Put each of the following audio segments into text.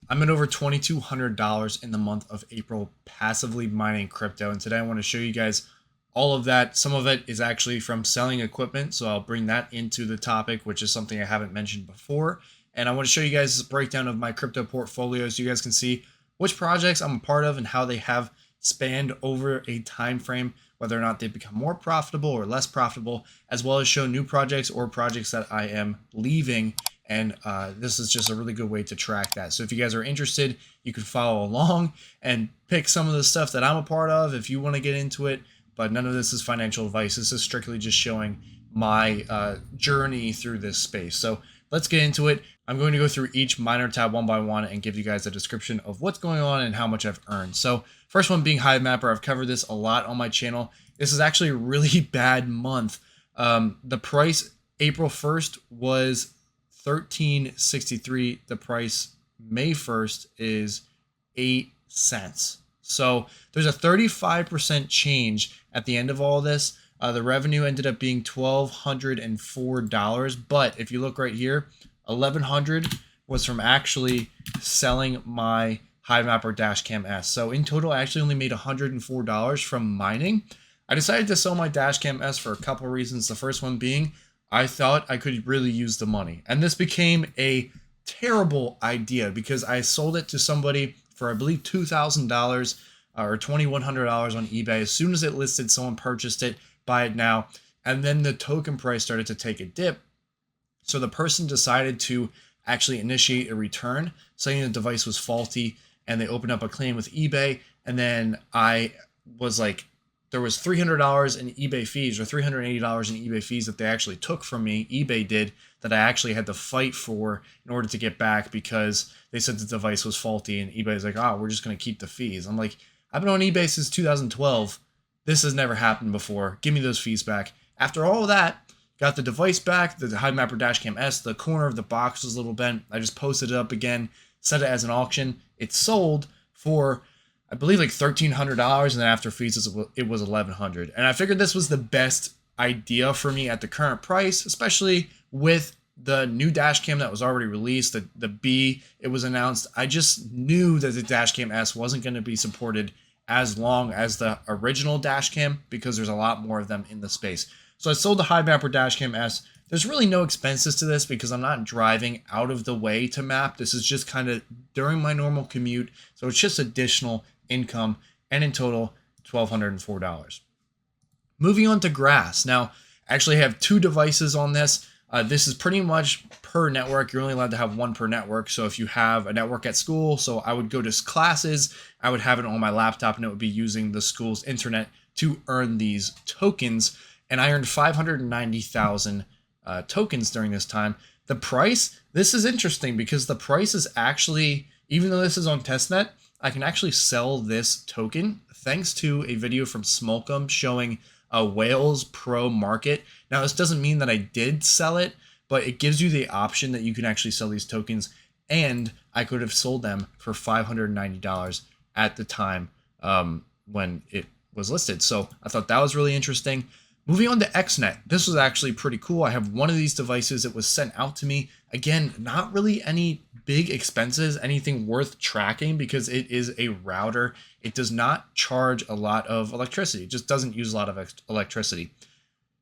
I'm at over $2,200 in the month of April passively mining crypto. And today I want to show you guys all of that. Some of it is actually from selling equipment. So I'll bring that into the topic, which is something I haven't mentioned before. And I want to show you guys a breakdown of my crypto portfolio so you guys can see which projects I'm a part of and how they have spanned over a time frame, whether or not they become more profitable or less profitable, as well as show new projects or projects that I am leaving. And this is just a really good way to track that. So if you guys are interested, you can follow along and pick some of the stuff that I'm a part of if you want to get into it. But none of this is financial advice. This is strictly just showing my journey through this space. So let's get into it. I'm going to go through each miner tab one by one and give you guys a description of what's going on and how much I've earned. So first one being HiveMapper. I've covered this a lot on my channel. This is actually a really bad month. The price April 1st was $13.63. The price May 1st is 8 cents. So there's a 35% change at the end of all this. The revenue ended up being $1,204. But if you look right here, $1,100 was from actually selling my HiveMapper Dashcam S. So in total, I actually only made $104 from mining. I decided to sell my Dashcam S for a couple of reasons. The first one being, I thought I could really use the money. And this became a terrible idea because I sold it to somebody for, I believe, $2,000 or $2,100 on eBay. As soon as it listed, someone purchased it, buy it now. And then the token price started to take a dip. So the person decided to actually initiate a return, saying the device was faulty, and they opened up a claim with eBay. And then I was like, there was $300 in eBay fees or $380 in eBay fees that they actually took from me. eBay did, that I actually had to fight for in order to get back because they said the device was faulty, and eBay's like, oh, we're just going to keep the fees. I'm like, I've been on eBay since 2012. This has never happened before. Give me those fees back. After all of that, got the device back, the HiveMapper Dashcam S. The corner of the box was a little bent. I just posted it up again, set it as an auction. It sold for, I believe, like $1,300, and then after fees, it was $1,100. And I figured this was the best idea for me at the current price, especially with the new Dashcam that was already released, the B, it was announced. I just knew that the Dashcam S wasn't going to be supported as long as the original Dashcam because there's a lot more of them in the space. So I sold the HiveMapper Dashcam S. There's really no expenses to this because I'm not driving out of the way to map. This is just kind of during my normal commute. So it's just additional income, and in total, $1,204. Moving on to Grass. Now, I actually have two devices on this. This is pretty much per network. You're only allowed to have one per network. So if you have a network at school, so I would go to classes, I would have it on my laptop, and it would be using the school's internet to earn these tokens. And I earned 590,000 tokens during this time. The price, this is interesting because the price is actually, even though this is on testnet, I can actually sell this token thanks to a video from Smolcom showing a Whales Pro market. Now, this doesn't mean that I did sell it, but it gives you the option that you can actually sell these tokens, and I could have sold them for $590 at the time when it was listed. So I thought that was really interesting. Moving on to XNET, this was actually pretty cool. I have one of these devices. It was sent out to me. Again, not really any big expenses, anything worth tracking because it is a router. It does not charge a lot of electricity. It just doesn't use a lot of electricity.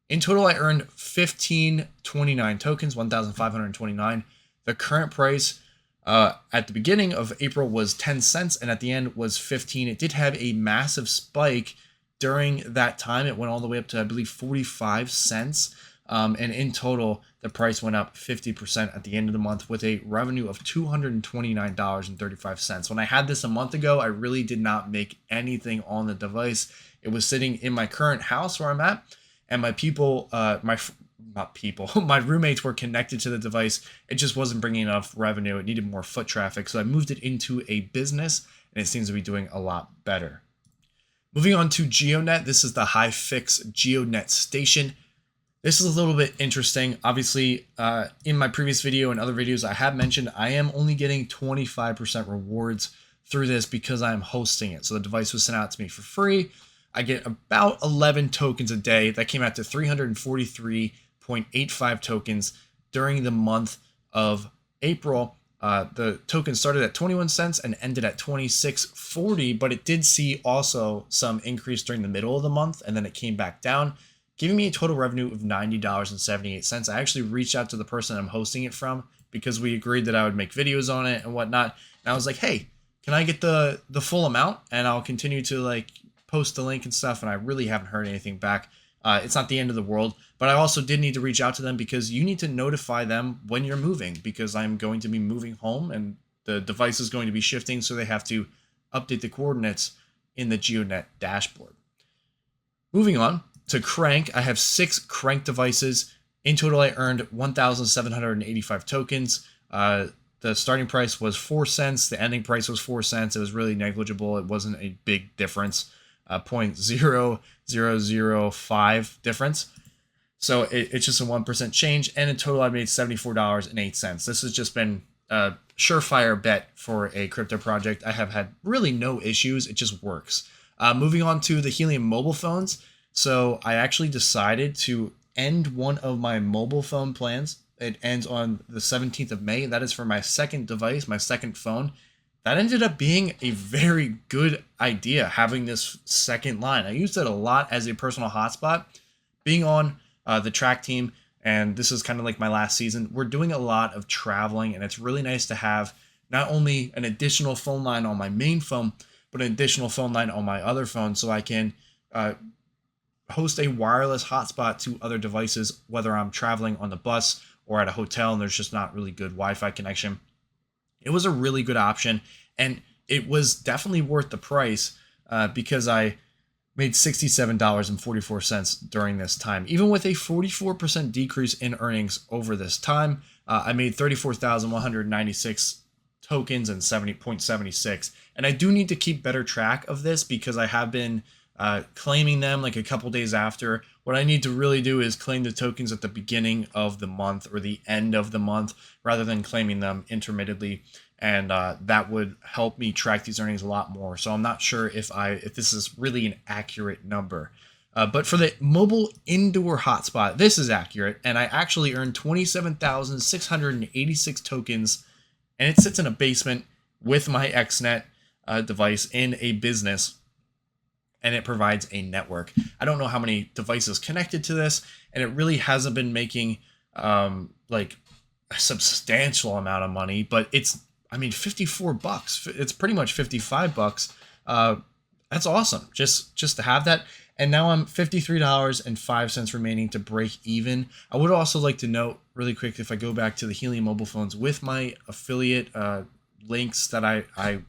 In total, I earned 1,529 tokens, 1,529. The current price at the beginning of April was 10 cents and at the end was 15. It did have a massive spike during that time. It went all the way up to, I believe, 45 cents. And in total, the price went up 50% at the end of the month with a revenue of $229.35. When I had this a month ago, I really did not make anything on the device. It was sitting in my current house where I'm at, and my people, my roommates were connected to the device. It just wasn't bringing enough revenue. It needed more foot traffic. So I moved it into a business, and it seems to be doing a lot better. Moving on to Geonet, this is the high-fix Geonet station. This is a little bit interesting. Obviously, in my previous video and other videos, I have mentioned I am only getting 25% rewards through this because I'm hosting it. So the device was sent out to me for free. I get about 11 tokens a day. That came out to 343.85 tokens during the month of April. The token started at 21 cents and ended at 26.40, but it did see also some increase during the middle of the month, and then it came back down, giving me a total revenue of $90.78. I actually reached out to the person I'm hosting it from because we agreed that I would make videos on it and whatnot. And I was like, hey, can I get the full amount? And I'll continue to like post the link and stuff. And I really haven't heard anything back. It's not the end of the world, but I also did need to reach out to them because you need to notify them when you're moving, because I'm going to be moving home and the device is going to be shifting. So they have to update the coordinates in the Geonet dashboard. Moving on to Crank, I have 6 Crank devices. In total, I earned 1,785 tokens. The starting price was 4 cents. The ending price was 4 cents. It was really negligible. It wasn't a big difference. 0.0005 difference. So it's just a 1% change. And in total, I made $74.08. This has just been a surefire bet for a crypto project. I have had really no issues. It just works. Moving on to the Helium mobile phones. So I actually decided to end one of my mobile phone plans. It ends on the 17th of May. That is for my second device, my second phone. That ended up being a very good idea, having this second line. I used it a lot as a personal hotspot. Being on the track team, and this is kind of like my last season, we're doing a lot of traveling, and it's really nice to have not only an additional phone line on my main phone, but an additional phone line on my other phone so I can host a wireless hotspot to other devices, whether I'm traveling on the bus or at a hotel and there's just not really good Wi-Fi connection. It was a really good option, and it was definitely worth the price because I made $67.44 during this time. Even with a 44% decrease in earnings over this time, I made 34,196 tokens and 70.76. And I do need to keep better track of this because I have been claiming them like a couple days after. What I need to really do is claim the tokens at the beginning of the month or the end of the month rather than claiming them intermittently. And that would help me track these earnings a lot more. So I'm not sure if this is really an accurate number. But for the mobile indoor hotspot, this is accurate. And I actually earned 27,686 tokens. And it sits in a basement with my XNET device in a business. And it provides a network. I don't know how many devices connected to this. And it really hasn't been making like a substantial amount of money. But it's, I mean, $54. It's pretty much $55. That's awesome. Just to have that. And now I'm $53.05 remaining to break even. I would also like to note really quick, if I go back to the Helium mobile phones with my affiliate links that I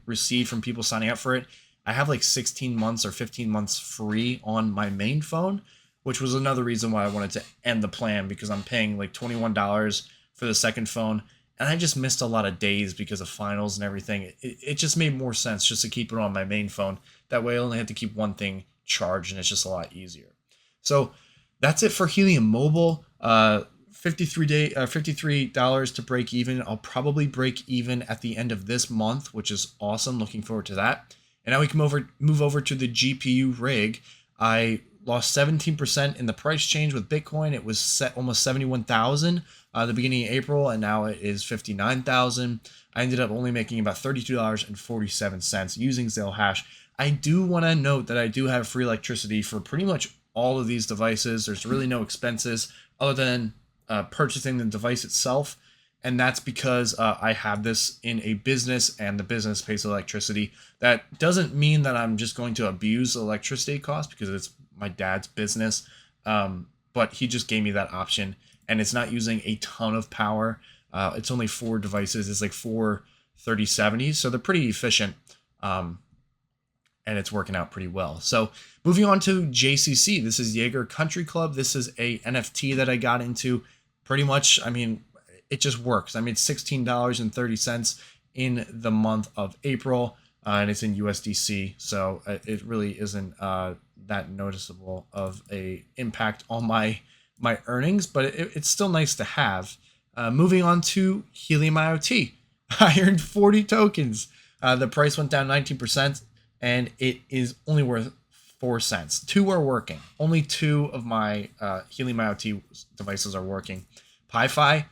received from people signing up for it, I have like 16 months or 15 months free on my main phone, which was another reason why I wanted to end the plan, because I'm paying like $21 for the second phone. And I just missed a lot of days because of finals and everything. It just made more sense just to keep it on my main phone. That way I only have to keep one thing charged and it's just a lot easier. So that's it for Helium Mobile. $53 to break even. I'll probably break even at the end of this month, which is awesome. Looking forward to that. And now we can move over to the GPU rig. I lost 17% in the price change with Bitcoin. It was set almost 71,000 at the beginning of April, and now it is 59,000. I ended up only making about $32.47 using Zellhash. I do want to note that I do have free electricity for pretty much all of these devices. There's really no expenses other than purchasing the device itself. And that's because I have this in a business and the business pays electricity. That doesn't mean that I'm just going to abuse electricity costs because it's my dad's business. But he just gave me that option, and it's not using a ton of power. It's only 4 devices. It's like 4 3070s. So they're pretty efficient. And it's working out pretty well. So moving on to JCC. This is Jaeger Country Club. This is a NFT that I got into. Pretty much, I mean, it just works. I made $16.30 in the month of April, and it's in USDC. So it really isn't that noticeable of a impact on my earnings, but it's still nice to have. Moving on to Helium IoT. I earned 40 tokens. The price went down 19%, and it is only worth 4 cents. 2 are working. Only 2 of my Helium IoT devices are working. PiFi,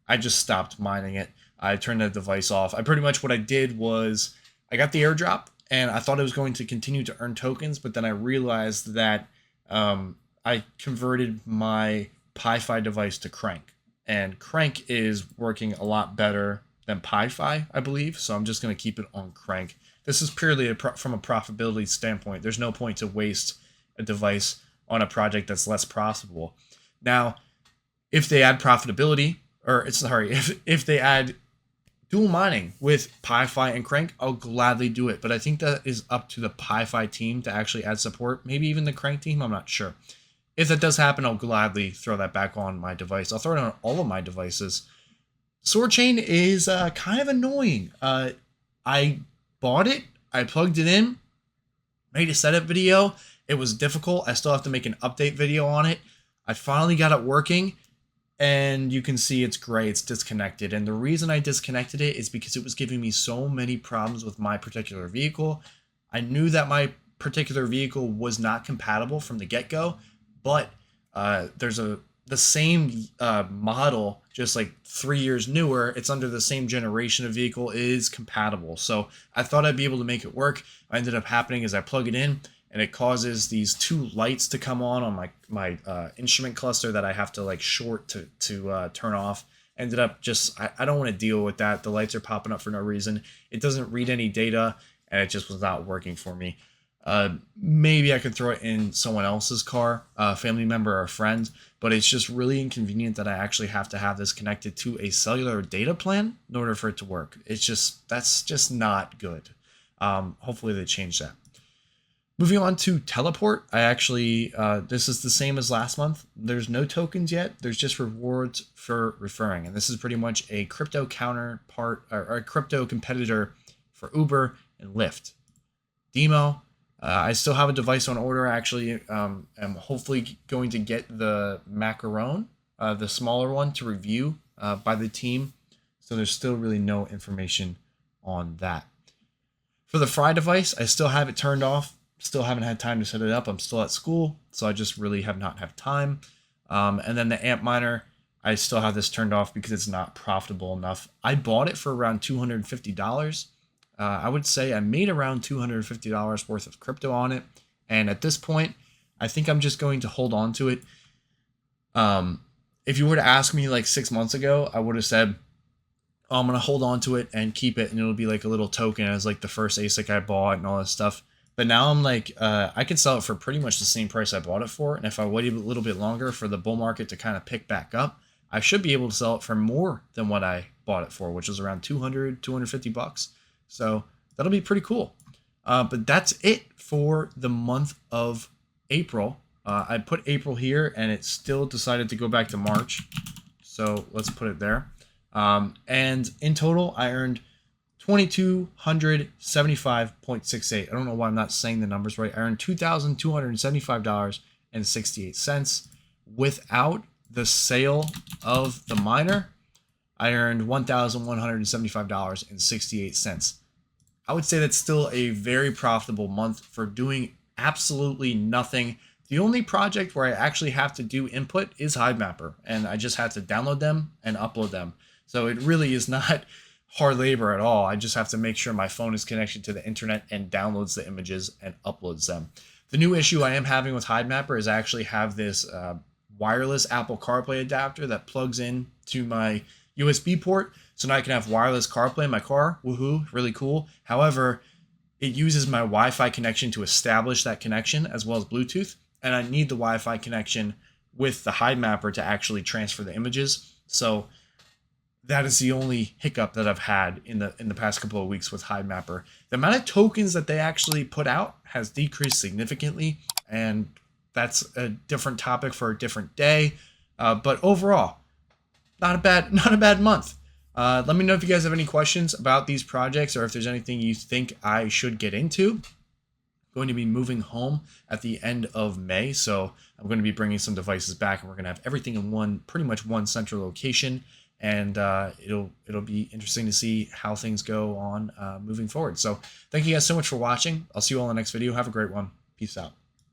I just stopped mining it. I turned that device off. I pretty much, what I did was I got the airdrop and I thought it was going to continue to earn tokens, but then I realized that I converted my Pi-Fi device to Crank, and Crank is working a lot better than Pi-Fi, I believe. So I'm just going to keep it on Crank. This is purely from a profitability standpoint. There's no point to waste a device on a project that's less profitable. Now, if they add profitability, or it's sorry, if they add dual mining with Pi-Fi and Crank, I'll gladly do it. But I think that is up to the Pi-Fi team to actually add support. Maybe even the Crank team, I'm not sure. If that does happen, I'll gladly throw that back on my device. I'll throw it on all of my devices. Swordchain is kind of annoying. I bought it, I plugged it in, made a setup video. It was difficult. I still have to make an update video on it. I finally got it working, and you can see it's gray, it's disconnected. And the reason I disconnected it is because it was giving me so many problems with my particular vehicle. I knew that my particular vehicle was not compatible from the get-go, but there's the same model, just like 3 years newer. It's under the same generation of vehicle, is compatible. So I thought I'd be able to make it work. What ended up happening is I plug it in, and it causes these two lights to come on my instrument cluster that I have to like short to turn off. Ended up just, I don't want to deal with that. The lights are popping up for no reason. It doesn't read any data, and it just was not working for me. Maybe I could throw it in someone else's car, a family member or a friend, but it's just really inconvenient that I actually have to have this connected to a cellular data plan in order for it to work. That's just not good. Hopefully they change that. Moving on to Teleport, I actually, this is the same as last month. There's no tokens yet. There's just rewards for referring. And this is pretty much a crypto counterpart, or a crypto competitor for Uber and Lyft. Demo, I still have a device on order. I actually am hopefully going to get the macaron, the smaller one, to review by the team. So there's still really no information on that. For the Fry device, I still have it turned off. Still haven't had time to set it up. I'm still at school, so I just really have not had time. And then the amp miner, I still have this turned off because it's not profitable enough. I bought it for around $250. I would say I made around $250 worth of crypto on it. And at this point, I think I'm just going to hold on to it. If you were to ask me like 6 months ago, I would have said, oh, I'm going to hold on to it and keep it, and it'll be like a little token as like the first ASIC I bought and all this stuff. But now I'm like, I could sell it for pretty much the same price I bought it for. And if I wait a little bit longer for the bull market to kind of pick back up, I should be able to sell it for more than what I bought it for, which was around $250. So that'll be pretty cool. But that's it for the month of April. I put April here, and it still decided to go back to March. So let's put it there. And in total, I earned $2,275.68. I don't know why I'm not saying the numbers right. I earned $2,275.68. Without the sale of the miner, I earned $1,175.68. I would say that's still a very profitable month for doing absolutely nothing. The only project where I actually have to do input is HiveMapper, and I just have to download them and upload them. So it really is not hard labor at all. I just have to make sure my phone is connected to the internet and downloads the images and uploads them. The new issue I am having with HiveMapper is I actually have this wireless Apple CarPlay adapter that plugs in to my USB port, so now I can have wireless CarPlay in my car. Woohoo, really cool. However, it uses my Wi-Fi connection to establish that connection as well as Bluetooth, and I need the Wi-Fi connection with the HiveMapper to actually transfer the images. So that is the only hiccup that I've had in the past couple of weeks with HiveMapper. The amount of tokens that they actually put out has decreased significantly, and that's a different topic for a different day. But overall, not a bad month. Let me know if you guys have any questions about these projects, or if there's anything you think I should get into. I'm going to be moving home at the end of May, so I'm going to be bringing some devices back, and we're going to have everything in pretty much one central location. And it'll be interesting to see how things go on moving forward. So thank you guys so much for watching. I'll see you all in the next video. Have a great one. Peace out.